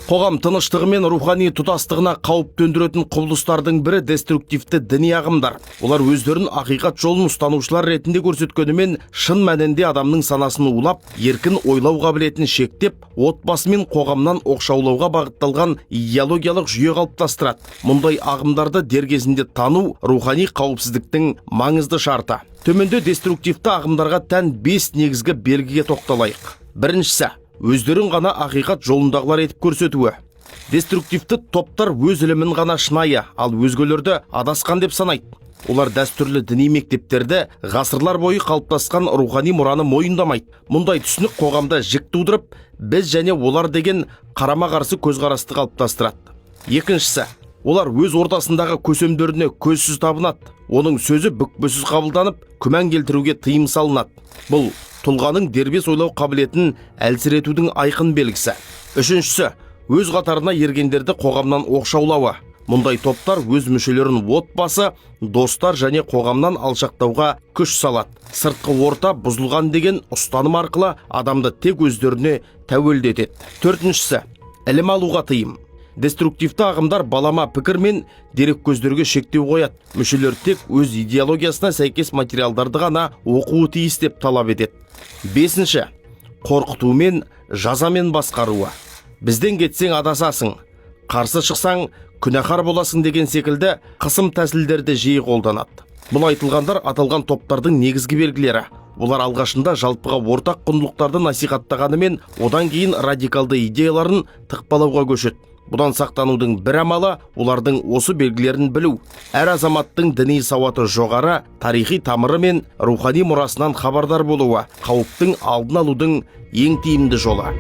Қоғам тыныштығы мен рухани тұтастығына қауіп төндіретін құбылыстардың бірі деструктивті діни ағымдар. Олар өздерін ақиқат жолын ұстанушылар ретінде көрсеткенімен, шын мәнінде адамның санасын улап, еркін ойлау қабілетін шектеп, отбасы мен қоғамнан оқшаулауға бағытталған идеологиялық жүйе қалыптастырады. Мұндай ағымдарды дер кезінде тану рухани қауіпсіздіктің маңызды шарты. Төменде деструктивті ағымдарға тән 5 негізгі белгіге тоқталайық. Біріншісі, өздерін ғана ақиқат жолындағылар етіп көрсетуі. Деструктивті топтар өз ілімін ғана шынайы, ал өзгелерді адасқан деп санайды. Олар дәстүрлі діни мектептерді ғасырлар бойы қалыптасқан рухани мұраны мойындамайды. Мұндай түсінік қоғамда жік тудырып, біз және олар деген қарама-қарсы көзқарасты қалыптастырады. Екіншісі, олар өз ортасындағы көсемдеріне көзсіз табынады. Оның сөзі бүкпесіз қабылданып, күмән келтіруге тыйым салынады. Бұл тұлғаның дербес ойлау қабілетін әлсіретудің айқын белгісі. Үшіншісі, өз қатарына ергендерді қоғамнан оқшаулауы. Мұндай топтар өз мүшелерін отбасы, достар және қоғамнан алшақтауға күш салады. Сыртқы орта бұзылған деген ұстаным арқылы адамды тек өздеріне тәуелді етеді. Төртіншісі, ілім алуға тыйым. Деструктивті ағымдар балама пікір мен дерек көздерге шектеу қояды. Мүшелер тек өз идеологиясына сәйкес материалдарды ғана оқуы тиіс деп талап етеді. Бесінші, қорқыту мен жазамен басқаруы. Бізден кетсең адасасың, қарсы шықсаң күнәһар боласың деген секілді қысым тәсілдерді жиі қолданады. Бұл айтылғандар аталған топтардың негізгі белгілері. Олар алғашында жалпыға ортақ құндылықтарды насихаттағанымен, одан кейін радикалды идеяларын тықпалауға көшеді. Бұдан сақтанудың бір амалы олардың осы белгілерін білу. Әр азаматтың діни сауаты жоғары, тарихи тамыры мен рухани мұрасынан хабардар болуы қауіптің алдын алудың ең тиімді жолы.